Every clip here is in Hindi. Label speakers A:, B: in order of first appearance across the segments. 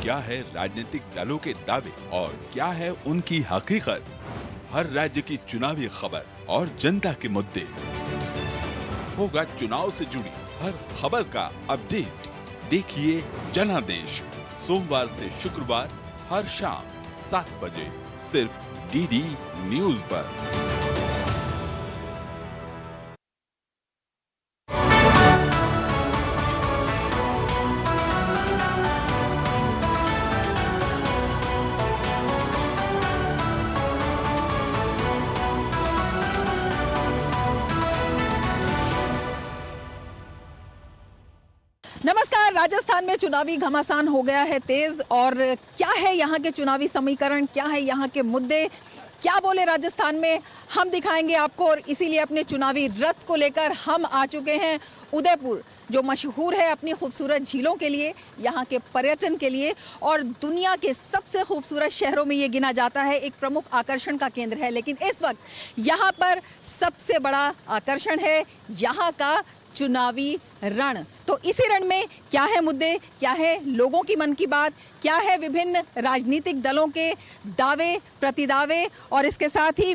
A: क्या है राजनीतिक दलों के दावे और क्या है उनकी हकीकत। हर राज्य की चुनावी खबर और जनता के मुद्दे, होगा चुनाव से जुड़ी हर खबर का अपडेट। देखिए जनादेश सोमवार से शुक्रवार हर शाम 7 बजे सिर्फ डीडी न्यूज पर।
B: नमस्कार। राजस्थान में चुनावी घमासान हो गया है तेज, और क्या है यहाँ के चुनावी समीकरण, क्या है यहाँ के मुद्दे, क्या बोले राजस्थान में, हम दिखाएंगे आपको। और इसीलिए अपने चुनावी रथ को लेकर हम आ चुके हैं उदयपुर, जो मशहूर है अपनी खूबसूरत झीलों के लिए, यहाँ के पर्यटन के लिए, और दुनिया के सबसे खूबसूरत शहरों में ये गिना जाता है, एक प्रमुख आकर्षण का केंद्र है। लेकिन इस वक्त यहाँ पर सबसे बड़ा आकर्षण है यहाँ का चुनावी रण। तो इसी रण में क्या है मुद्दे, क्या है लोगों की मन की बात, क्या है विभिन्न राजनीतिक दलों के दावे प्रतिदावे, और इसके साथ ही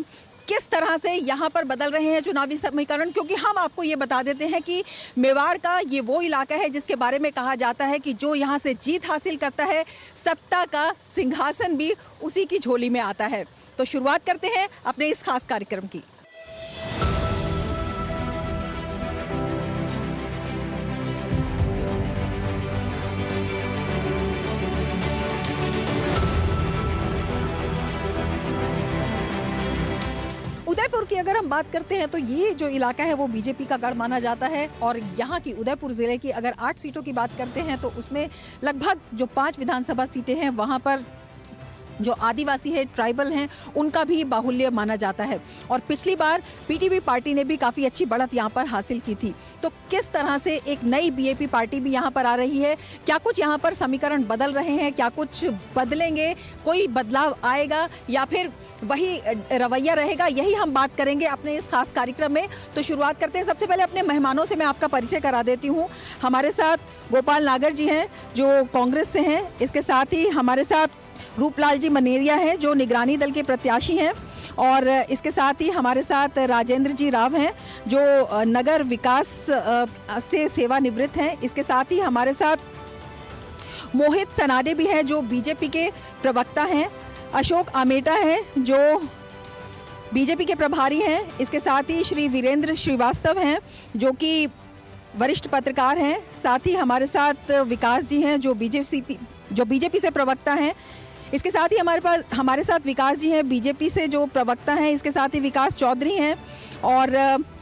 B: किस तरह से यहाँ पर बदल रहे हैं चुनावी समीकरण। क्योंकि हम आपको ये बता देते हैं कि मेवाड़ का ये वो इलाका है जिसके बारे में कहा जाता है कि जो यहाँ से जीत हासिल करता है, सत्ता का सिंहासन भी उसी की झोली में आता है। तो शुरुआत करते हैं अपने इस खास कार्यक्रम की। उदयपुर की अगर हम बात करते हैं तो ये जो इलाका है वो बीजेपी का गढ़ माना जाता है। और यहाँ की उदयपुर जिले की अगर 8 सीटों की बात करते हैं तो उसमें लगभग जो 5 विधानसभा सीटें हैं वहाँ पर जो आदिवासी है, ट्राइबल हैं, उनका भी बाहुल्य माना जाता है। और पिछली बार पीटीवी पार्टी ने भी काफ़ी अच्छी बढ़त यहाँ पर हासिल की थी। तो किस तरह से एक नई बीएपी पार्टी भी यहाँ पर आ रही है, क्या कुछ यहाँ पर समीकरण बदल रहे हैं, क्या कुछ बदलेंगे, कोई बदलाव आएगा या फिर वही रवैया रहेगा, यही हम बात करेंगे अपने इस खास कार्यक्रम में। तो शुरुआत करते हैं। सबसे पहले अपने मेहमानों से मैं आपका परिचय करा देती हूँ। हमारे साथ गोपाल नागर जी हैं जो कांग्रेस से हैं। इसके साथ ही हमारे साथ रूपलाल जी मनेरिया हैं जो निगरानी दल के प्रत्याशी हैं। और इसके साथ ही हमारे साथ राजेंद्र जी राव हैं जो नगर विकास से सेवानिवृत्त हैं। इसके साथ ही हमारे साथ मोहित सनाडे भी हैं जो बीजेपी के प्रवक्ता हैं। अशोक आमेटा हैं जो बीजेपी के प्रभारी हैं। इसके साथ ही श्री वीरेंद्र श्रीवास्तव हैं जो कि वरिष्ठ पत्रकार हैं। साथ ही हमारे साथ विकास जी हैं जो बीजेपी से प्रवक्ता हैं। इसके साथ ही हमारे साथ विकास जी हैं बीजेपी से जो प्रवक्ता हैं। इसके साथ ही विकास चौधरी हैं। और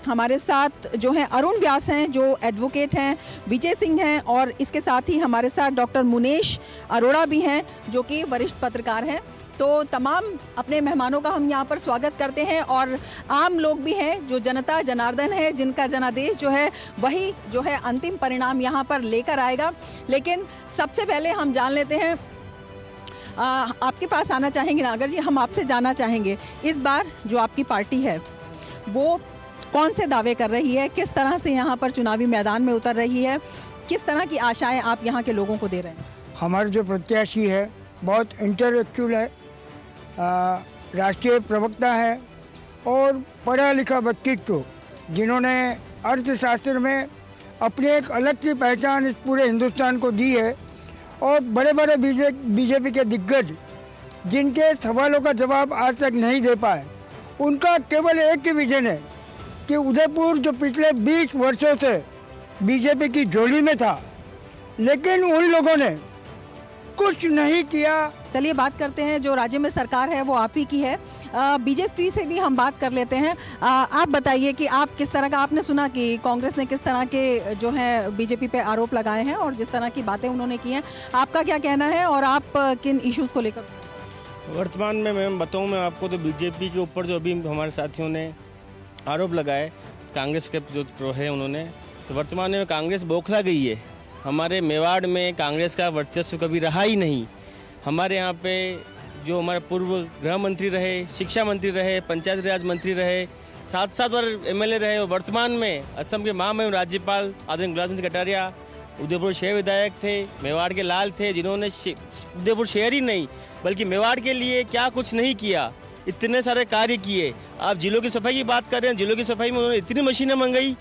B: हमारे साथ जो हैं अरुण व्यास हैं जो एडवोकेट हैं, विजय सिंह हैं। और इसके साथ ही हमारे साथ डॉक्टर मुनेश अरोड़ा भी हैं जो कि वरिष्ठ पत्रकार हैं। तो तमाम अपने मेहमानों का हम यहाँ पर स्वागत करते हैं। और आम लोग भी हैं जो जनता जनार्दन है, जिनका जनादेश जो है वही जो है अंतिम परिणाम यहाँ पर लेकर आएगा। लेकिन सबसे पहले हम जान लेते हैं, आपके पास आना चाहेंगे नागर जी, हम आपसे जानना चाहेंगे इस बार जो आपकी पार्टी है वो कौन से दावे कर रही है, किस तरह से यहाँ पर चुनावी मैदान में उतर रही है, किस तरह की आशाएं आप यहाँ के लोगों को दे रहे हैं।
C: हमारे जो प्रत्याशी है बहुत इंटेलेक्चुअल है, राष्ट्रीय प्रवक्ता है और पढ़ा लिखा व्यक्तित्व जिन्होंने अर्थशास्त्र में अपनी एक अलग सी पहचान इस पूरे हिंदुस्तान को दी है। और बड़े बड़े बीजेपी के दिग्गज जिनके सवालों का जवाब आज तक नहीं दे पाए, उनका केवल एक ही विजन है कि उदयपुर जो पिछले 20 वर्षों से बीजेपी की झोली में था, लेकिन उन लोगों ने कुछ नहीं किया।
B: चलिए बात करते हैं, जो राज्य में सरकार है वो आप ही की है। बीजेपी से भी हम बात कर लेते हैं। आप बताइए कि आप किस तरह का, आपने सुना कि कांग्रेस ने किस तरह के जो है बीजेपी पे आरोप लगाए हैं और जिस तरह की बातें उन्होंने की हैं, आपका क्या कहना है और आप किन इश्यूज़ को लेकर?
D: वर्तमान में मैं बताऊं मैं आपको, तो बीजेपी के ऊपर जो अभी हमारे साथियों ने आरोप लगाए कांग्रेस के जो है उन्होंने, तो वर्तमान में कांग्रेस बौखला गई है। हमारे मेवाड़ में कांग्रेस का वर्चस्व कभी रहा ही नहीं। हमारे यहाँ पे जो हमारे पूर्व गृह मंत्री रहे, शिक्षा मंत्री रहे, पंचायत राज मंत्री रहे, 7 बार एमएलए रहे, और वर्तमान में असम के महामहिम राज्यपाल आदरणीय गुलाब सिंह कटारिया उदयपुर शहर विधायक थे, मेवाड़ के लाल थे, जिन्होंने उदयपुर शहर ही नहीं बल्कि मेवाड़ के लिए क्या कुछ नहीं किया, इतने सारे कार्य किए। आप जिलों की सफाई की बात कर रहे हैं, जिलों की सफाई में उन्होंने इतनी मशीनें मंगाई,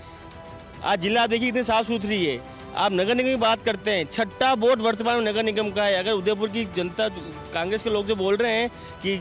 D: आज जिला देखिए कितनी साफ सुथरी है। आप नगर निगम की बात करते हैं, 6ठा बोर्ड वर्तमान में नगर निगम का है। अगर उदयपुर की जनता, कांग्रेस के लोग जो बोल रहे हैं कि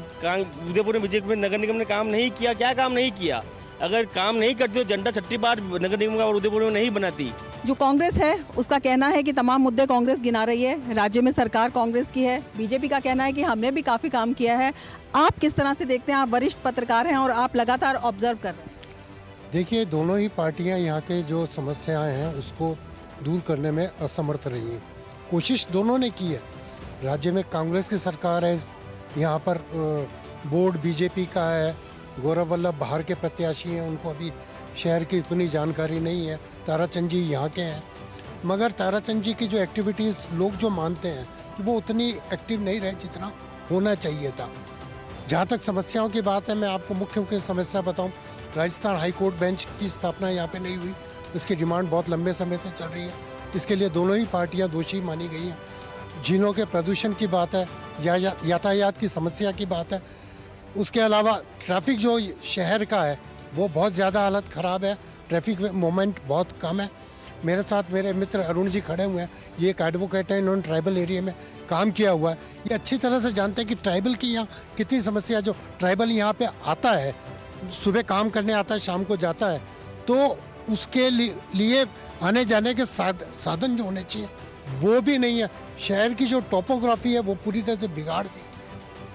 D: उदयपुर में बीजेपी में नगर निगम ने काम नहीं किया, क्या काम नहीं किया? अगर काम नहीं करती तो जनता 6ठी बार नगर निगम का और उदयपुर में नहीं बनाती।
B: जो कांग्रेस है उसका कहना है कि तमाम मुद्दे कांग्रेस गिना रही है, राज्य में सरकार कांग्रेस की है। बीजेपी का कहना है कि हमने भी काफ़ी काम किया है। आप किस तरह से देखते हैं? आप वरिष्ठ पत्रकार हैं और आप लगातार ऑब्जर्व कर रहे हैं।
E: देखिए, दोनों ही पार्टियां यहाँ के जो समस्याएं हैं उसको दूर करने में असमर्थ रही हैं। कोशिश दोनों ने की है। राज्य में कांग्रेस की सरकार है, यहाँ पर बोर्ड बीजेपी का है, गौरव वल्लभ बाहर के प्रत्याशी हैं, उनको अभी शहर की इतनी जानकारी नहीं है। ताराचंद जी यहाँ के हैं, मगर ताराचंद जी की जो एक्टिविटीज़ लोग जो मानते हैं कि वो उतनी एक्टिव नहीं रहे जितना होना चाहिए था। जहाँ तक समस्याओं की बात है, मैं आपको मुख्य समस्या बताऊँ। राजस्थान हाई कोर्ट बेंच की स्थापना यहाँ पे नहीं हुई, इसकी डिमांड बहुत लंबे समय से चल रही है। इसके लिए दोनों ही पार्टियाँ दोषी मानी गई हैं। झीलों के प्रदूषण की बात है या यातायात की समस्या की बात है। उसके अलावा ट्रैफिक जो शहर का है वो बहुत ज़्यादा हालत ख़राब है, ट्रैफिक मोमेंट बहुत कम है। मेरे साथ मेरे मित्र अरुण जी खड़े हुए हैं, ये एक एडवोकेट है, इन्होंने ट्राइबल एरिया में काम किया हुआ है। ये अच्छी तरह से जानते हैं कि ट्राइबल की यहाँ कितनी समस्या, जो ट्राइबल यहाँ पे आता है, सुबह काम करने आता है, शाम को जाता है, तो उसके लिए आने जाने के साधन जो होने चाहिए वो भी नहीं है। शहर की जो टोपोग्राफी है वो पूरी तरह से बिगाड़ दी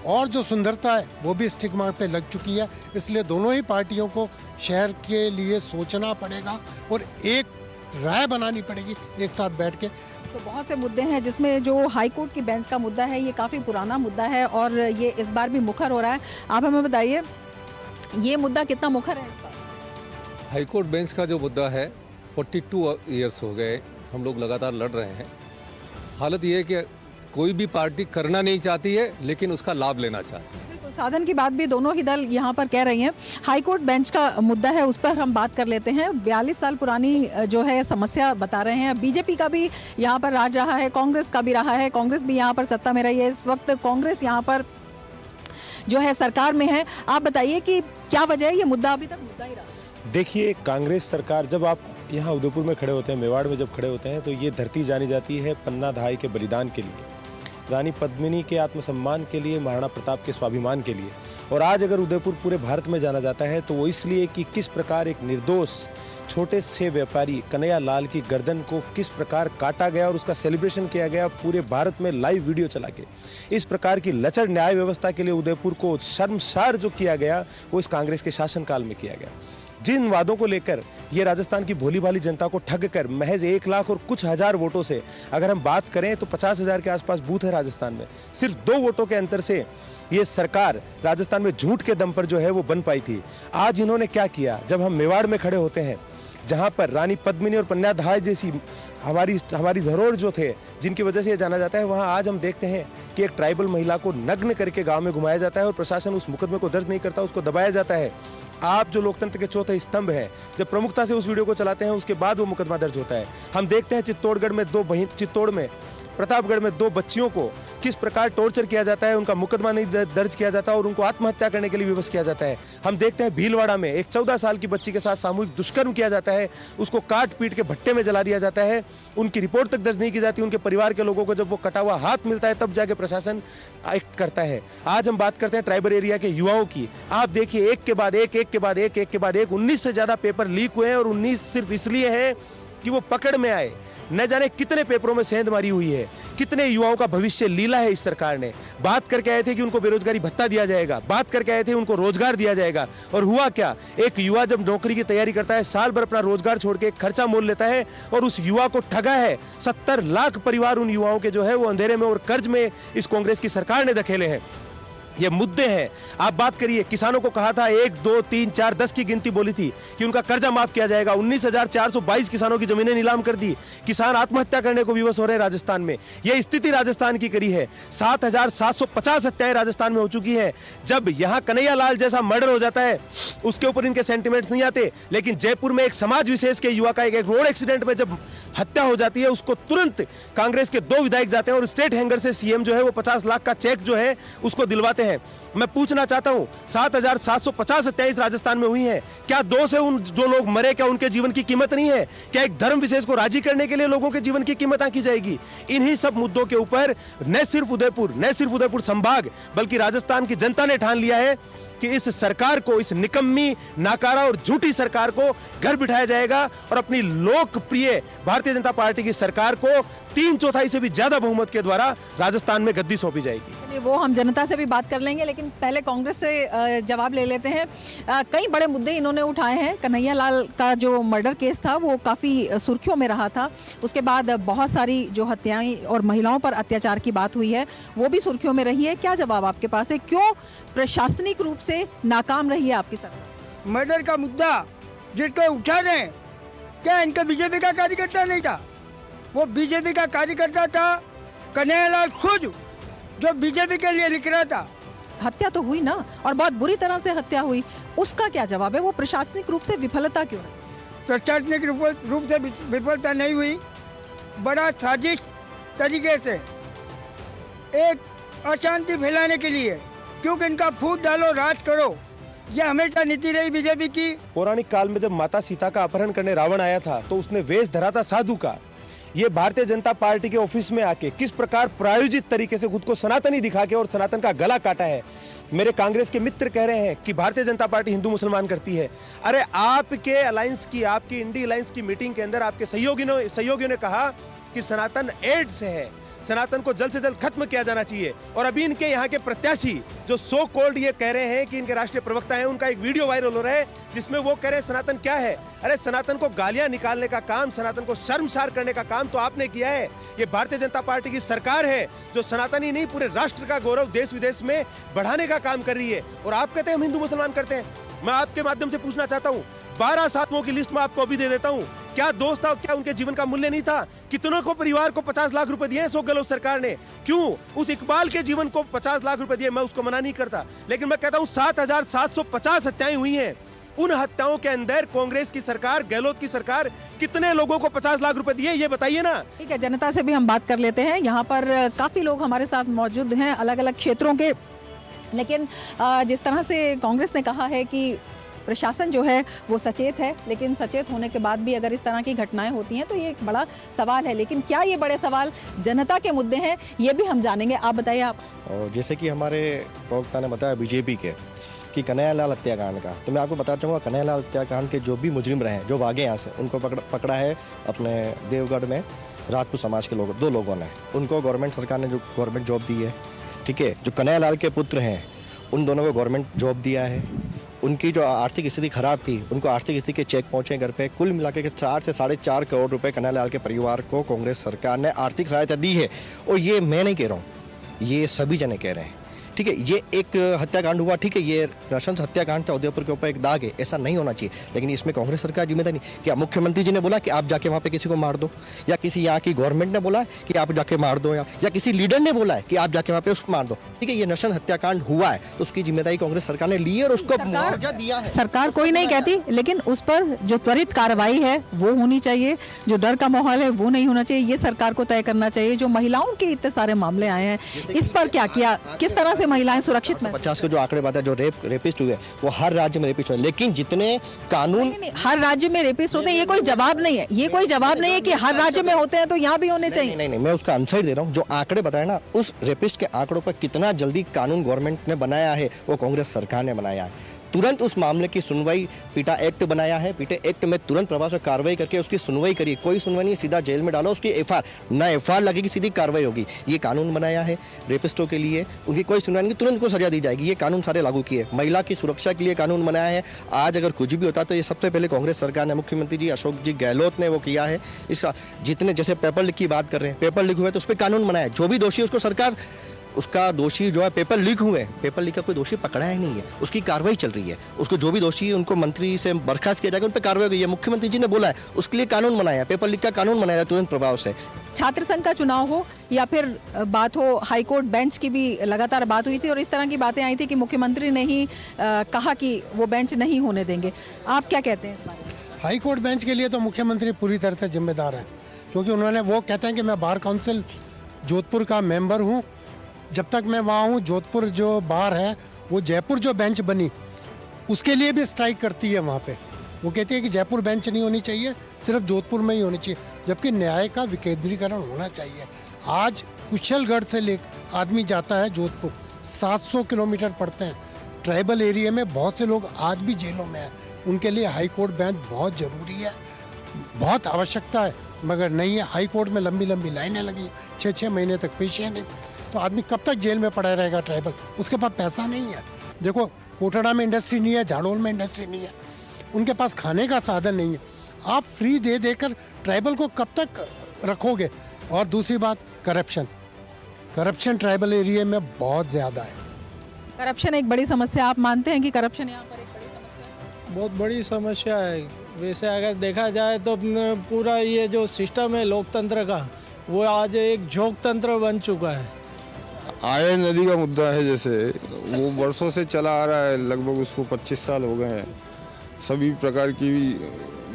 E: और जो सुंदरता है वो भी स्टिग्मा पे लग चुकी है। इसलिए दोनों ही पार्टियों को शहर के लिए सोचना पड़ेगा और एक राय बनानी पड़ेगी एक साथ बैठ के।
B: तो बहुत से मुद्दे हैं जिसमें जो हाई कोर्ट की बेंच का मुद्दा है ये काफ़ी पुराना मुद्दा है और ये इस बार भी मुखर हो रहा है। आप हमें बताइए ये मुद्दा कितना मुखर है?
F: हाई कोर्ट बेंच का जो मुद्दा है 42 ईयर्स हो गए हम लोग लगातार लड़ रहे हैं। हालत ये है कि कोई भी पार्टी करना नहीं चाहती है लेकिन उसका लाभ लेना चाहती है।
B: बिल्कुल, साधन की बात भी दोनों ही दल यहाँ पर कह रही हैं। हाई कोर्ट बेंच का मुद्दा है, उस पर हम बात कर लेते हैं। 42 साल पुरानी जो है समस्या बता रहे हैं। बीजेपी का भी यहाँ पर राज रहा है, कांग्रेस का भी रहा है, कांग्रेस भी यहाँ पर सत्ता में रही है। इस वक्त कांग्रेस यहाँ पर जो है सरकार में है। आप बताइए कि क्या वजह है, ये मुद्दा अभी तक मुद्दा ही रहा?
G: देखिए, कांग्रेस सरकार, जब आप यहाँ उदयपुर में खड़े होते हैं, मेवाड़ में जब खड़े होते हैं, तो ये धरती जानी जाती है पन्ना धाई के बलिदान के लिए, रानी पद्मिनी के आत्मसम्मान के लिए, महाराणा प्रताप के स्वाभिमान के लिए। और आज अगर उदयपुर पूरे भारत में जाना जाता है तो वो इसलिए कि किस प्रकार एक निर्दोष छोटे से व्यापारी कन्हैया लाल की गर्दन को किस प्रकार काटा गया और उसका सेलिब्रेशन किया गया पूरे भारत में लाइव वीडियो चला के। इस प्रकार की लचर न्याय व्यवस्था के लिए उदयपुर को शर्मसार जो किया गया वो इस कांग्रेस के शासनकाल में किया गया। जिन वादों को लेकर ये राजस्थान की भोली भाली जनता को ठग कर महज 1 लाख और कुछ हजार वोटों से अगर हम बात करें तो 50,000 के आसपास बूथ है राजस्थान में, सिर्फ 2 वोटों के अंतर से ये सरकार राजस्थान में झूठ के दम पर जो है वो बन पाई थी। आज इन्होंने क्या किया, जब हम मेवाड़ में खड़े होते हैं जहां पर रानी पद्मिनी और पन्ना धाय जैसी हमारी धरोहर जो थे जिनकी वजह से ये जाना जाता है, वहां आज हम देखते हैं कि एक ट्राइबल महिला को नग्न करके गांव में घुमाया जाता है और प्रशासन उस मुकदमे को दर्ज नहीं करता, उसको दबाया जाता है। आप जो लोकतंत्र के चौथे स्तंभ हैं, जब प्रमुखता से उस वीडियो को चलाते हैं उसके बाद वो मुकदमा दर्ज होता है। हम देखते हैं चित्तौड़ में प्रतापगढ़ में 2 बच्चियों को किस प्रकार टॉर्चर किया जाता है, उनका मुकदमा नहीं दर्ज किया जाता और उनको आत्महत्या करने के लिए विवश किया जाता है। हम देखते हैं भीलवाड़ा में एक 14 साल की बच्ची के साथ सामूहिक दुष्कर्म किया जाता है, उसको काट पीट के भट्टे में जला दिया जाता है, उनकी रिपोर्ट तक दर्ज नहीं की जाती। उनके परिवार के लोगों को जब वो कटा हुआ हाथ मिलता है तब जाके प्रशासन एक्ट करता है। आज हम बात करते हैं ट्राइबल एरिया के युवाओं की। आप देखिए, एक के बाद एक 19 से ज्यादा पेपर लीक हुए हैं और 19 सिर्फ इसलिए हैं कि वो पकड़ में आए। न जाने कितने पेपरों में सेंध मारी हुई है, कितने युवाओं का भविष्य लीला है इस सरकार ने। बात करके आए थे कि उनको बेरोजगारी भत्ता दिया जाएगा, बात करके आए थे उनको रोजगार दिया जाएगा, और हुआ क्या? एक युवा जब नौकरी की तैयारी करता है, साल भर अपना रोजगार छोड़ के खर्चा मोल लेता है और उस युवा को ठगा है। 70 लाख परिवार उन युवाओं के जो है वो अंधेरे में और कर्ज में इस कांग्रेस की सरकार ने धकेले हैं। ये मुद्दे हैं। आप बात करिए, किसानों को कहा था 1, 2, 3, 4, 10 की गिनती बोली थी कि उनका कर्जा माफ किया जाएगा। 19,422 किसानों की जमीनें नीलाम कर दी। किसान आत्महत्या करने को विवश हो रहे राजस्थान में। यह स्थिति राजस्थान की करी है। 7,750 हत्याएं राजस्थान में हो चुकी है। जब यहां कन्हैया लाल जैसा मर्डर हो जाता है उसके ऊपर इनके सेंटिमेंट्स नहीं आते, लेकिन जयपुर में एक समाज विशेष के युवा का एक रोड एक्सीडेंट में जब हत्या हो जाती है उसको तुरंत कांग्रेस के 2 विधायक जाते हैं और स्टेट हैंगर से सीएम जो है वो 50 लाख का चेक जो है उसको दिलवाते हैं। मैं पूछना चाहता हूं 7,750 हत्याएं इस राजस्थान में हुई हैं, क्या दोष है उन जो लोग मरे, क्या उनके जीवन की कीमत नहीं है? क्या एक धर्म विशेष को राजी करने के लिए लोगों के जीवन की कीमत आंकी जाएगी? इन्हीं सब मुद्दों के ऊपर न सिर्फ उदयपुर संभाग बल्कि राजस्थान की जनता ने ठान लिया है कि इस सरकार को, इस निकम्मी, नाकारा और झूठी सरकार को घर बिठाया जाएगा और अपनी लोकप्रिय भारतीय जनता पार्टी की सरकार को 3/4 से भी ज्यादा बहुमत के द्वारा राजस्थान में गद्दी सौंपी जाएगी।
B: वो हम जनता से भी बात कर लेंगे, लेकिन पहले कांग्रेस से जवाब ले लेते हैं। कई बड़े मुद्दे इन्होंने उठाए हैं। कन्हैया लाल का जो मर्डर केस था वो काफ़ी सुर्खियों में रहा था। उसके बाद बहुत सारी जो हत्याएं और महिलाओं पर अत्याचार की बात हुई है वो भी सुर्खियों में रही है। क्या जवाब आपके पास है? क्यों प्रशासनिक रूप से नाकाम रही है आपकी सरकार?
C: मर्डर का मुद्दा जिसको उठा रहे हैं, क्या इनका बीजेपी का कार्यकर्ता नहीं था? वो बीजेपी का कार्यकर्ता था कन्हैया लाल खुद, जो बीजेपी के लिए लिख रहा था।
B: हत्या तो हुई ना, और बहुत बुरी तरह से हत्या हुई, उसका क्या जवाब है? वो प्रशासनिक रूप से विफलता क्यों रही?
C: प्रशासनिक रूप से विफलता नहीं हुई, बड़ा साजिश तरीके से एक अशांति फैलाने के लिए, क्योंकि इनका फूट डालो राज करो, ये हमेशा नीति रही बीजेपी की।
G: पौराणिक काल में जब माता सीता का अपहरण करने रावण आया था तो उसने वेश धरा था साधु का। ये भारतीय जनता पार्टी के ऑफिस में आके किस प्रकार प्रायोजित तरीके से खुद को सनातनी दिखा के और सनातन का गला काटा है। मेरे कांग्रेस के मित्र कह रहे हैं कि भारतीय जनता पार्टी हिंदू मुसलमान करती है। अरे आपके अलायंस की, आपकी इंडी अलायंस की मीटिंग के अंदर आपके सहयोगियों ने कहा कि सनातन एड्स है, सनातन को जल्द से जल्द खत्म किया जाना चाहिए। और अभी इनके यहाँ के प्रत्याशी जो सो कॉल्ड ये कह रहे हैं कि इनके राष्ट्रीय प्रवक्ता हैं, उनका एक वीडियो वायरल हो रहा है जिसमें वो कह रहे हैं सनातन क्या है। अरे सनातन को गालियां निकालने का काम, सनातन को शर्मसार करने का काम तो आपने किया है। ये भारतीय जनता पार्टी की सरकार है जो सनातन ही नहीं पूरे राष्ट्र का गौरव देश विदेश में बढ़ाने का काम कर रही है। और आप कहते हैं हम हिंदू मुसलमान करते हैं। मैं आपके माध्यम से पूछना चाहता हूँ, 12 साधुओं की लिस्ट में आपको अभी दे देता हूँ। क्या दोस्त था? क्या उनके जीवन का मूल्य नहीं था? कितनों को परिवार को 50 लाख रुपए दिए अशोक गहलोत सरकार ने? क्यों उस इकबाल के जीवन को 50 लाख रुपए दिए? मैं उसको मना नहीं करता, लेकिन मैं कहता हूँ 7,750 हत्याएं हुई हैं। उन हत्याओं के अंदर कांग्रेस की सरकार, गहलोत की सरकार कितने लोगों को 50 लाख रुपए दिए, ये बताइए ना।
B: ठीक है, जनता से भी हम बात कर लेते हैं। यहाँ पर काफी लोग हमारे साथ मौजूद हैं अलग अलग क्षेत्रों के, लेकिन जिस तरह से कांग्रेस ने कहा है कि प्रशासन जो है वो सचेत है, लेकिन सचेत होने के बाद भी अगर इस तरह की घटनाएं होती हैं तो ये एक बड़ा सवाल है। लेकिन क्या ये बड़े सवाल जनता के मुद्दे हैं, ये भी हम जानेंगे। आप बताइए। आप
H: और जैसे कि हमारे प्रवक्ता ने बताया बीजेपी के कि कन्हैया लाल हत्याकांड का, तो मैं आपको बताना चाहूँगा कन्हैया लाल हत्याकांड के जो भी मुजरिम रहे हैं, जो भागे यहाँ से, उनको पकड़ा है अपने देवगढ़ में राजपूत समाज के लोग, 2 लोगों ने। उनको गवर्नमेंट सरकार ने जो गवर्नमेंट जॉब दी है, ठीक है। जो कन्हैया लाल के पुत्र हैं उन दोनों को गवर्नमेंट जॉब दिया है। उनकी जो आर्थिक स्थिति खराब थी, उनको आर्थिक स्थिति के चेक पहुंचे घर पे। कुल मिलाकर के 4 से 4.5 करोड़ रुपए कन्हैया लाल के परिवार को कांग्रेस सरकार ने आर्थिक सहायता दी है। और ये मैं नहीं कह रहा हूँ, ये सभी जने कह रहे हैं, ठीक है। ये एक हत्याकांड हुआ, ठीक है, ये नृशंस हत्याकांड था, उदयपुर के ऊपर एक दाग है, ऐसा नहीं होना चाहिए। लेकिन इसमें कांग्रेस सरकार जिम्मेदार नहीं। क्या मुख्यमंत्री जी ने बोला कि आप जाके वहाँ पे किसी को मार दो, या किसी यहाँ की गवर्नमेंट ने बोला कि आप जाके मार दो, या किसी लीडर ने बोला है कि आप जाके वहाँ पे उसको मार दो, ठीक है। ये नृशंस हत्याकांड हुआ है तो उसकी जिम्मेदारी कांग्रेस सरकार ने ली है और उसको मुआवजा दिया है।
B: सरकार कोई नहीं कहती, लेकिन उस पर जो त्वरित कार्रवाई है वो होनी चाहिए। जो डर का माहौल है वो नहीं होना चाहिए, ये सरकार को तय करना चाहिए। जो महिलाओं के इतने सारे मामले आए हैं, इस पर क्या किया, किस तरह से महिलाएं सुरक्षित?
H: 50 के जो आंकड़े बात है, जो रेपिस्ट हुए वो हर राज्य में रेपिस्ट हुए, लेकिन जितने कानून
B: नहीं, हर राज्य में रेपिस्ट होते हैं, ये कोई जवाब नहीं है। ये कोई जवाब नहीं है कि हर राज्य में होते हैं तो यहाँ भी होने चाहिए।
H: नहीं, मैं उसका आंसर दे रहा हूँ। जो आंकड़े बताए ना, उस रेपिस्ट के आंकड़ों पर कितना जल्दी कानून गवर्नमेंट ने बनाया है, वो कांग्रेस सरकार ने बनाया है। तुरंत उस मामले की सुनवाई, पीटा एक्ट बनाया है, पीटे एक्ट में तुरंत प्रभाव से कार्रवाई करके उसकी सुनवाई करिए। कोई सुनवाई नहीं, सीधा जेल में डालो, उसकी एफआईआर ना, एफआईआर लगेगी, सीधी कार्रवाई होगी। ये कानून बनाया है रेपिस्टों के लिए, उनकी कोई सुनवाई नहीं, तुरंत को सजा दी जाएगी। ये कानून सारे लागू किए। महिला की सुरक्षा के लिए कानून बनाया है। आज अगर कुछ भी होता तो ये सबसे पहले कांग्रेस सरकार ने, मुख्यमंत्री जी अशोक जी गहलोत ने वो किया है। इस जितने जैसे पेपर लीक की बात कर रहे हैं, पेपर लीक हुए तो उस पर कानून बनाया। जो भी दोषी उसको सरकार, उसका दोषी जो है, पेपर लीक हुए, पेपर लीक का कोई दोषी पकड़ा ही नहीं है, उसकी कार्रवाई चल रही है। उसको जो भी दोषी है उनको मंत्री से बर्खास्त किया जाएगा, उन पर कार्रवाई हुई है। मुख्यमंत्री जी ने बोला है, उसके लिए कानून बनाया, पेपर लीक का कानून बनाया तुरंत प्रभाव से।
B: छात्र संघ का चुनाव हो या फिर बात हो हाईकोर्ट बेंच की, भी लगातार बात हुई थी और इस तरह की बातें आई थी कि मुख्यमंत्री ने ही कहा कि वो बेंच नहीं होने देंगे। आप क्या कहते हैं इस बारे में?
E: हाईकोर्ट बेंच के लिए तो मुख्यमंत्री पूरी तरह से जिम्मेदार है, क्योंकि उन्होंने वो कहते हैं कि मैं बार काउंसिल जोधपुर का मेंबर हूँ, जब तक मैं वहाँ हूँ जोधपुर जो बार है वो जयपुर जो बेंच बनी उसके लिए भी स्ट्राइक करती है वहाँ पे। वो कहती है कि जयपुर बेंच नहीं होनी चाहिए, सिर्फ जोधपुर में ही होनी चाहिए, जबकि न्याय का विकेंद्रीकरण होना चाहिए। आज कुशलगढ़ से ले आदमी जाता है जोधपुर, 700 किलोमीटर पड़ते हैं। ट्राइबल एरिया में बहुत से लोग आज भी जेलों में हैं, उनके लिए हाई कोर्ट बेंच बहुत ज़रूरी है, बहुत आवश्यकता है, मगर नहीं है। हाई कोर्ट में लंबी लंबी लाइनें लगी, 6-6 महीने तक पेशियाँ नहीं, तो आदमी कब तक जेल में पड़ा रहेगा ट्राइबल? उसके पास पैसा नहीं है। देखो कोटड़ा में इंडस्ट्री नहीं है, झाड़ोल में इंडस्ट्री नहीं है, उनके पास खाने का साधन नहीं है। आप फ्री दे देकर ट्राइबल को कब तक रखोगे? और दूसरी बात करप्शन ट्राइबल एरिया में बहुत ज़्यादा है।
B: करप्शन एक बड़ी समस्या, आप मानते हैं कि करप्शन यहाँ पर एक बड़ी समस्या है?
I: बहुत बड़ी समस्या है। वैसे अगर देखा जाए तो पूरा ये जो सिस्टम है लोकतंत्र का वो आज एक झोंक तंत्र बन चुका है।
J: आयरन नदी का मुद्दा है, जैसे वो वर्षों से चला आ रहा है, लगभग उसको 25 साल हो गए हैं। सभी प्रकार की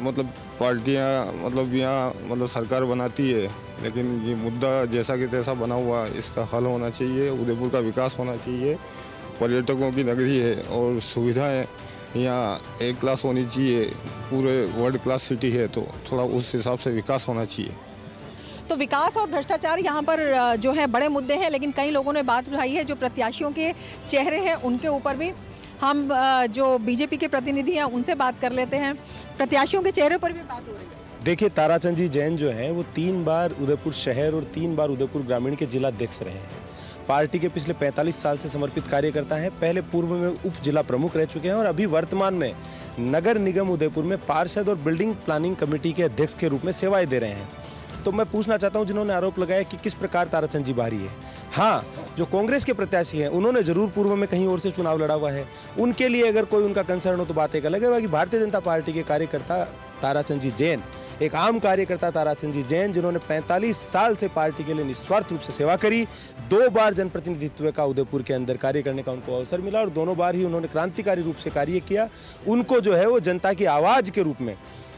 J: मतलब पार्टियां मतलब यहाँ मतलब सरकार बनाती है, लेकिन ये मुद्दा जैसा कि तैसा बना हुआ है, इसका हल होना चाहिए। उदयपुर का विकास होना चाहिए, पर्यटकों की नगरी है और सुविधाएं यहाँ एक क्लास होनी चाहिए, पूरे वर्ल्ड क्लास सिटी है, तो थोड़ा उस हिसाब से विकास होना चाहिए।
B: तो विकास और भ्रष्टाचार यहाँ पर जो है बड़े मुद्दे हैं, लेकिन कई लोगों ने बात उठाई है जो प्रत्याशियों के चेहरे हैं उनके ऊपर भी। हम जो बीजेपी के प्रतिनिधि हैं उनसे बात कर लेते हैं, प्रत्याशियों के चेहरे पर भी बात हो रही है।
G: देखिए, ताराचंद जी जैन जो हैं वो 3 बार उदयपुर शहर और 3 बार उदयपुर ग्रामीण के जिलाध्यक्ष रहे हैं। पार्टी के पिछले 45 साल से समर्पित कार्यकर्ता है। पहले पूर्व में उप जिला प्रमुख रह चुके हैं और अभी वर्तमान में नगर निगम उदयपुर में पार्षद और बिल्डिंग प्लानिंग कमेटी के अध्यक्ष के रूप में सेवाएं दे रहे हैं। तो मैं पूछना चाहता हूं, जिन्होंने आरोप लगाया कि किस प्रकार ताराचंद जी बाहरी है। हाँ, जो कांग्रेस के प्रत्याशी हैं उन्होंने जरूर पूर्व में कहीं और से चुनाव लड़ा हुआ है, उनके लिए अगर कोई उनका कंसर्न हो तो बात एक अलग है। बाकी भारतीय जनता पार्टी के कार्यकर्ता ताराचंद जी जैन, एक आम कार्यकर्ता ताराचंद जी जैन, जिन्होंने 45 साल से पार्टी के लिए निस्वार्थ रूप से सेवा करी, 2 बार जनप्रतिनिधित्व का उदयपुर के अंदर कार्य करने का उनको अवसर मिला और दोनों बार ही उन्होंने क्रांतिकारी रूप से कार्य किया। उनको जो है वो जनता की आवाज के रूप में,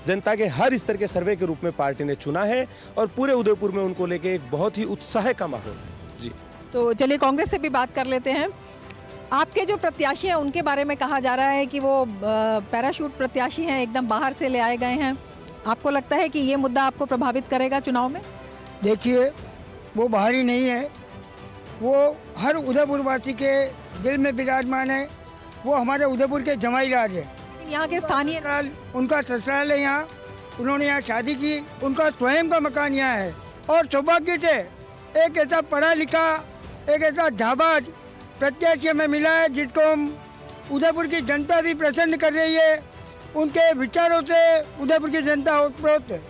G: जनता के हर स्तर के सर्वे के रूप में पार्टी ने चुना है और पूरे उदयपुर में उनको लेके एक बहुत ही उत्साह का माहौल है। जी, तो
B: चलिए कांग्रेस से भी बात कर लेते हैं। आपके जो प्रत्याशी हैं उनके बारे में कहा जा रहा है कि वो पैराशूट प्रत्याशी हैं, एकदम बाहर से ले आए गए हैं। आपको लगता है कि ये मुद्दा आपको प्रभावित करेगा चुनाव में?
C: देखिए, वो बाहरी नहीं है, वो हर उदयपुरवासी के दिल में विराजमान है। वो हमारे उदयपुर के जमाई राज है।
B: यहाँ के स्थानीय,
C: उनका ससुराल है यहाँ, उन्होंने यहाँ शादी की, उनका स्वयं का मकान यहाँ है। और सौभाग्य से एक ऐसा पढ़ा लिखा, एक ऐसा जाबाज प्रत्याशी हमें मिला है जिसको हम उदयपुर की जनता भी प्रसन्न कर रही है। उनके विचारों से उदयपुर की जनता ओतप्रोत है।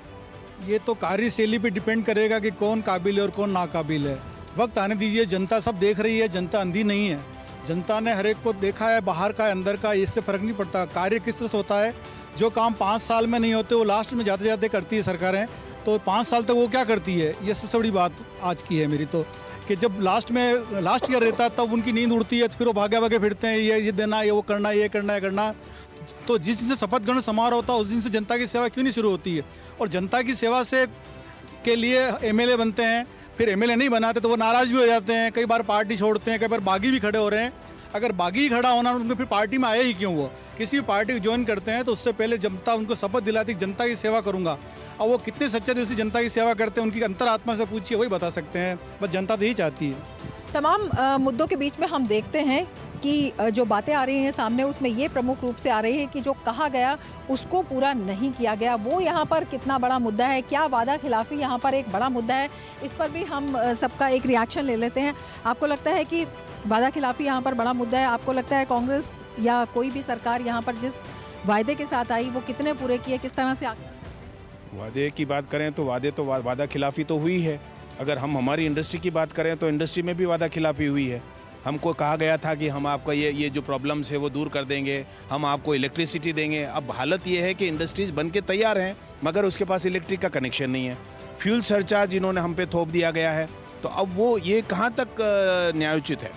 K: ये तो कार्यशैली पे डिपेंड करेगा कि कौन काबिल है और कौन नाकाबिल है। वक्त आने दीजिए, जनता सब देख रही है, जनता अंधी नहीं है। जनता ने हर एक को देखा है, बाहर का अंदर का, इससे फर्क नहीं पड़ता। कार्य किस तरह से होता है, जो काम 5 साल में नहीं होते वो लास्ट में जाते जाते करती है सरकारें, तो 5 साल तक वो क्या करती है, ये सबसे बड़ी बात आज की है मेरी तो, कि जब लास्ट ईयर रहता है तब उनकी नींद उड़ती है, फिर वो भागे भागे फिरते हैं, ये देना, ये वो करना, ये करना, ये करना। तो जिस दिन से शपथ ग्रहण समारोह होता है उस दिन से जनता की सेवा क्यों नहीं शुरू होती है? और जनता की सेवा से के लिए एमएलए बनते हैं, फिर एमएलए नहीं बनाते तो वो नाराज़ भी हो जाते हैं, कई बार पार्टी छोड़ते हैं, कई बार बागी भी खड़े हो रहे हैं। अगर बागी खड़ा होना उनको फिर पार्टी में आए ही क्यों? वो किसी भी पार्टी ज्वाइन करते हैं तो उससे पहले जनता उनको शपथ दिलाती जनता की सेवा करूंगा। और वो कितने सच्चे दिल से जनता की सेवा करते हैं, उनकी अंतरात्मा से पूछिए, वही बता सकते हैं। बस जनता तो यही चाहती है।
B: तमाम मुद्दों के बीच में हम देखते हैं कि जो बातें आ रही हैं सामने, उसमें ये प्रमुख रूप से आ रही है कि जो कहा गया उसको पूरा नहीं किया गया। वो यहाँ पर कितना बड़ा मुद्दा है, क्या वादा खिलाफी यहाँ पर एक बड़ा मुद्दा है, इस पर भी हम सबका एक रिएक्शन ले लेते हैं। आपको लगता है कि वादा खिलाफी यहाँ पर बड़ा मुद्दा है? आपको लगता है कांग्रेस या कोई भी सरकार यहाँ पर जिस वायदे के साथ आई वो कितने पूरे किए, किस तरह से?
L: वादे की बात करें तो वादा खिलाफी तो हुई है। अगर हम हमारी इंडस्ट्री की बात करें तो इंडस्ट्री में भी वादा खिलाफी हुई है। हमको कहा गया था कि हम आपका ये जो प्रॉब्लम्स है वो दूर कर देंगे, हम आपको इलेक्ट्रिसिटी देंगे। अब हालत ये है कि इंडस्ट्रीज बन के तैयार हैं मगर उसके पास इलेक्ट्रिक का कनेक्शन नहीं है। फ्यूल सरचार्ज इन्होंने हम पे थोप दिया गया है, तो अब वो ये कहाँ तक न्यायोचित है?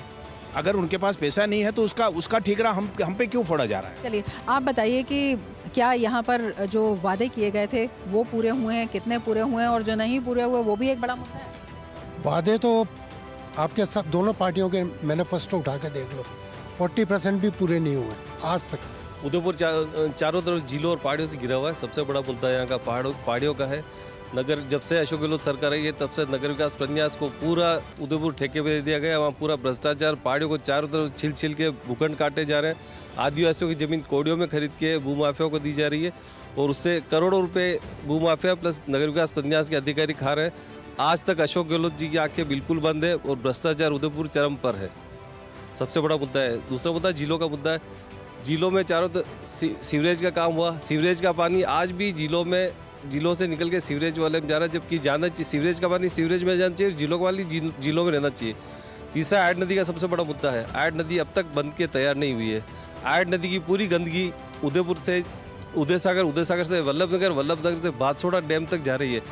L: अगर उनके पास पैसा नहीं है तो उसका ठिकरा हम पे क्यों फोड़ा जा रहा है?
B: चलिए आप बताइए कि क्या यहाँ पर जो वादे किए गए थे वो पूरे हुए हैं, कितने पूरे हुए हैं, और जो नहीं पूरे हुए वो भी एक बड़ा मुद्दा है।
E: वादे तो आपके साथ दोनों पार्टियों के मैनिफेस्टो उठा के देख लो, 40% भी पूरे नहीं हुए आज तक।
M: उदयपुर चारों तरफ झीलों और पहाड़ियों से घिरा हुआ है। सबसे बड़ा मुद्दा यहाँ का पहाड़ियों का है। नगर जब से अशोक गहलोत सरकार आई है तब से नगर विकास प्रन्यास को पूरा उदयपुर ठेके पे दे दिया गया। वहाँ पूरा भ्रष्टाचार, पहाड़ियों को चारों तरफ छिल छिल के भूखंड काटे जा रहे हैं। आदिवासियों की जमीन कोड़ियों में खरीद के भूमाफियाओं को दी जा रही है और उससे करोड़ों रुपए भूमाफिया प्लस नगर विकास प्रन्यास के अधिकारी खा रहे हैं। आज तक अशोक गहलोत जी की आंखें बिल्कुल बंद है और भ्रष्टाचार उदयपुर चरम पर है। सबसे बड़ा मुद्दा है। दूसरा मुद्दा झीलों का मुद्दा है। झीलों में चारों तरफ सीवरेज का काम हुआ। सीवरेज का पानी आज भी झीलों से निकल के सीवरेज वाले में जा रहा है, जबकि जाना चाहिए सीवरेज का पानी सीवरेज में जाना चाहिए, झीलों का पानी झीलों में रहना चाहिए। तीसरा आयड नदी का सबसे बड़ा मुद्दा है। आयड नदी अब तक बंद के तैयार नहीं हुई है। आयड नदी की पूरी गंदगी उदयपुर से उदय सागर से वल्लभनगर से बादसोड़ा डैम तक जा रही है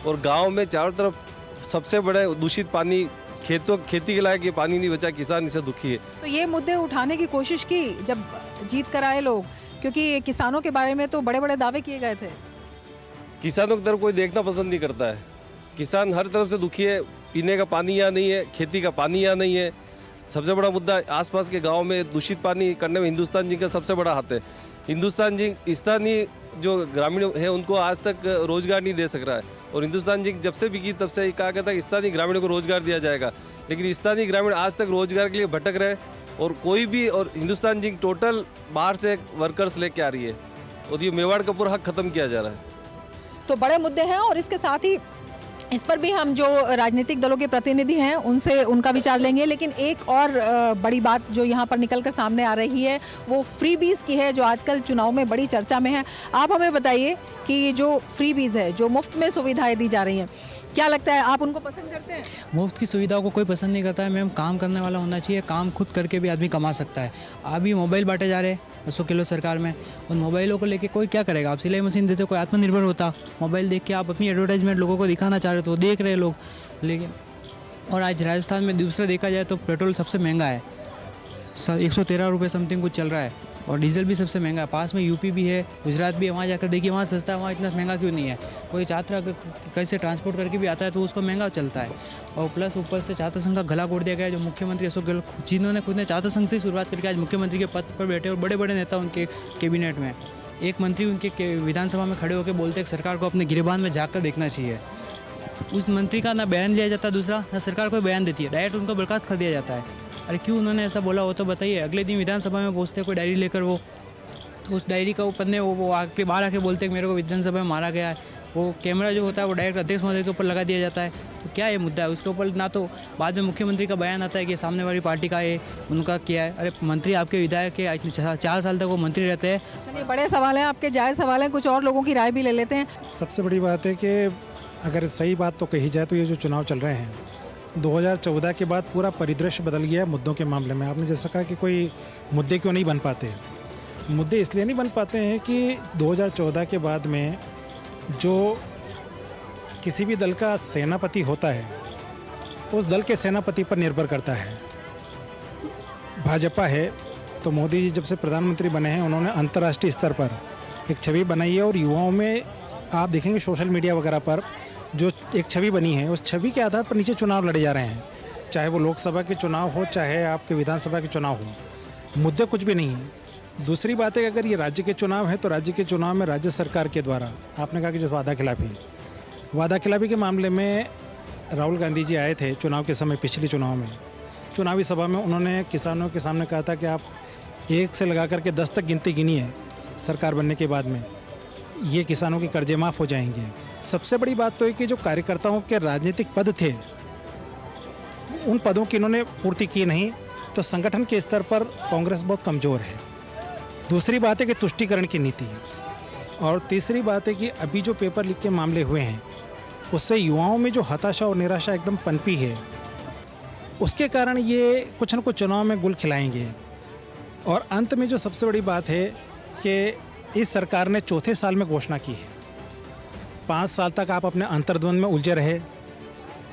M: और गाँव में चारों तरफ सबसे बड़े दूषित पानी, खेती के लायक ये पानी नहीं बचा, किसान इससे दुखी है।
B: तो ये मुद्दे उठाने की कोशिश की जब जीत कर आए लोग, क्योंकि किसानों के बारे में तो बड़े बड़े दावे किए गए थे।
M: किसानों की तरफ कोई देखना पसंद नहीं करता है। किसान हर तरफ से दुखी है। पीने का पानी यहाँ नहीं है, खेती का पानी यहाँ नहीं है। सबसे बड़ा मुद्दा आसपास के गांव में दूषित पानी करने में हिंदुस्तान जिंक का सबसे बड़ा हाथ है। हिंदुस्तान जिंक स्थानीय जो ग्रामीण है उनको आज तक रोजगार नहीं दे सक रहा है और हिंदुस्तान जिंक जब से बिकी तब से ही कहा गया था कि स्थानीय ग्रामीणों को रोजगार दिया जाएगा, लेकिन स्थानीय ग्रामीण आज तक रोजगार के लिए भटक रहे और कोई भी, और हिंदुस्तान जिंक टोटल बाहर से वर्कर्स लेके आ रही है और ये मेवाड़ का पूरा हक खत्म किया जा रहा है।
B: तो बड़े मुद्दे हैं और इसके साथ ही इस पर भी हम जो राजनीतिक दलों के प्रतिनिधि हैं उनसे उनका विचार लेंगे। लेकिन एक और बड़ी बात जो यहाँ पर निकल कर सामने आ रही है वो फ्रीबीज की है, जो आजकल चुनाव में बड़ी चर्चा में है। आप हमें बताइए कि जो फ्रीबीज है, जो मुफ्त में सुविधाएं दी जा रही हैं, क्या लगता है आप उनको पसंद करते हैं?
N: मुफ्त की सुविधाओं को कोई पसंद नहीं करता है मैम। काम करने वाला होना चाहिए। काम खुद करके भी आदमी कमा सकता है। अभी मोबाइल बांटे जा रहे हैं अशोक गहलोत सरकार में, उन मोबाइलों को लेके कोई क्या करेगा? आप सिलाई मशीन देते, कोई आत्मनिर्भर होता। मोबाइल देख के आप अपनी एडवर्टाइजमेंट लोगों को दिखाना चाह रहे हो तो देख रहे लोग। लेकिन और आज राजस्थान में दूसरा देखा जाए तो पेट्रोल सबसे महंगा है, 113 रुपये समथिंग कुछ चल रहा है और डीजल भी सबसे महंगा है। पास में यूपी भी है, गुजरात भी है, वहाँ जाकर देखिए वहाँ सस्ता है, वहाँ इतना महंगा क्यों नहीं है? कोई छात्र अगर कहीं से ट्रांसपोर्ट करके भी आता है तो उसको महंगा चलता है। और प्लस ऊपर से छात्र संघ का गला घोट दिया गया, जो मुख्यमंत्री अशोक गहलोत जिन्होंने खुद ने छात्र संघ से शुरुआत करके आज मुख्यमंत्री के पद पर बैठे और बड़े बड़े नेता उनके कैबिनेट में, एक मंत्री उनके विधानसभा में खड़े होकर बोलते हैं सरकार को अपने गिरबान में झाँक कर देखना चाहिए। उस मंत्री का ना बयान लिया जाता, दूसरा ना सरकार कोई बयान देती है, डायरेक्ट उनको बर्खास्त कर दिया जाता है। अरे क्यों उन्होंने ऐसा बोला हो तो बताइए। अगले दिन विधानसभा में पहुँचते कोई डायरी लेकर, वो तो उस डायरी का वो पन्ने वो आके बाहर आके बोलते हैं कि मेरे को विधानसभा में मारा गया है। वो कैमरा जो होता है वो डायरेक्ट अध्यक्ष महोदय के ऊपर लगा दिया जाता है। तो क्या ये मुद्दा है? उसके ऊपर ना तो बाद में मुख्यमंत्री का बयान आता है कि सामने वाली पार्टी का ये उनका किया है। अरे मंत्री आपके विधायक है, 4 साल तक वो मंत्री रहते हैं।
B: चलिए, बड़े सवाल हैं आपके, जायज़ सवाल हैं, कुछ और लोगों की राय भी ले लेते हैं।
O: सबसे बड़ी बात है कि अगर सही बात तो कही जाए तो ये जो चुनाव चल रहे हैं 2014 के बाद पूरा परिदृश्य बदल गया है मुद्दों के मामले में। आपने जैसा कहा कि कोई मुद्दे क्यों नहीं बन पाते, मुद्दे इसलिए नहीं बन पाते हैं कि 2014 के बाद में जो किसी भी दल का सेनापति होता है उस दल के सेनापति पर निर्भर करता है। भाजपा है तो मोदी जी जब से प्रधानमंत्री बने हैं उन्होंने अंतर्राष्ट्रीय स्तर पर एक छवि बनाई है और युवाओं में आप देखेंगे सोशल मीडिया वगैरह पर जो एक छवि बनी है उस छवि के आधार पर नीचे चुनाव लड़े जा रहे हैं, चाहे वो लोकसभा के चुनाव हो चाहे आपके विधानसभा के चुनाव हो। मुद्दे कुछ भी नहीं है। दूसरी बात है कि अगर ये राज्य के चुनाव है तो राज्य के चुनाव में राज्य सरकार के द्वारा आपने कहा कि जो वादा खिलाफी के मामले में राहुल गांधी जी आए थे चुनाव के समय, पिछले चुनाव में चुनावी सभा में उन्होंने किसानों के सामने कहा था कि आप 1 से लगा करके 10 तक गिनती गिनी है सरकार बनने के बाद में ये किसानों के कर्जे माफ़ हो जाएंगे। सबसे बड़ी बात तो है कि जो कार्यकर्ताओं के राजनीतिक पद थे उन पदों की इन्होंने पूर्ति की नहीं, तो संगठन के स्तर पर कांग्रेस बहुत कमज़ोर है। दूसरी बात है कि तुष्टीकरण की नीति है और तीसरी बात है कि अभी जो पेपर लीक के मामले हुए हैं उससे युवाओं में जो हताशा और निराशा एकदम पनपी है, उसके कारण ये कुछ न कुछ चुनाव में गुल खिलाएंगे। और अंत में जो सबसे बड़ी बात है कि इस सरकार ने चौथे साल में घोषणा की है 5 साल तक आप अपने अंतर्द्वंद में उलझे रहे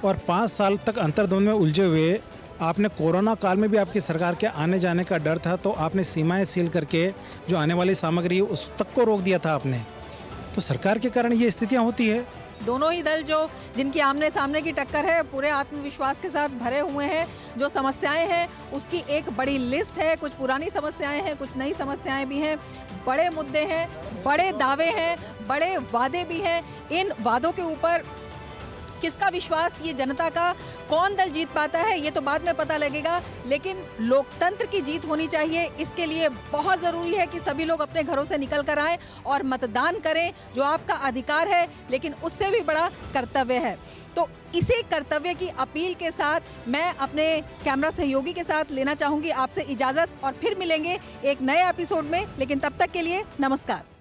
O: और 5 साल तक अंतर्द्वंद में उलझे हुए आपने कोरोना काल में भी आपकी सरकार के आने जाने का डर था, तो आपने सीमाएं सील करके जो आने वाली सामग्री है उस तक को रोक दिया था आपने। तो सरकार के कारण ये स्थितियां होती है।
B: दोनों ही दल जो जिनकी आमने सामने की टक्कर है पूरे आत्मविश्वास के साथ भरे हुए हैं। जो समस्याएं हैं उसकी एक बड़ी लिस्ट है, कुछ पुरानी समस्याएं हैं, कुछ नई समस्याएं भी हैं, बड़े मुद्दे हैं, बड़े दावे हैं, बड़े वादे भी हैं। इन वादों के ऊपर किसका विश्वास, ये जनता का कौन दल जीत पाता है ये तो बाद में पता लगेगा, लेकिन लोकतंत्र की जीत होनी चाहिए। इसके लिए बहुत ज़रूरी है कि सभी लोग अपने घरों से निकल कर आएँ और मतदान करें, जो आपका अधिकार है, लेकिन उससे भी बड़ा कर्तव्य है। तो इसी कर्तव्य की अपील के साथ मैं अपने कैमरा सहयोगी के साथ लेना चाहूँगी आपसे इजाज़त, और फिर मिलेंगे एक नए एपिसोड में। लेकिन तब तक के लिए नमस्कार।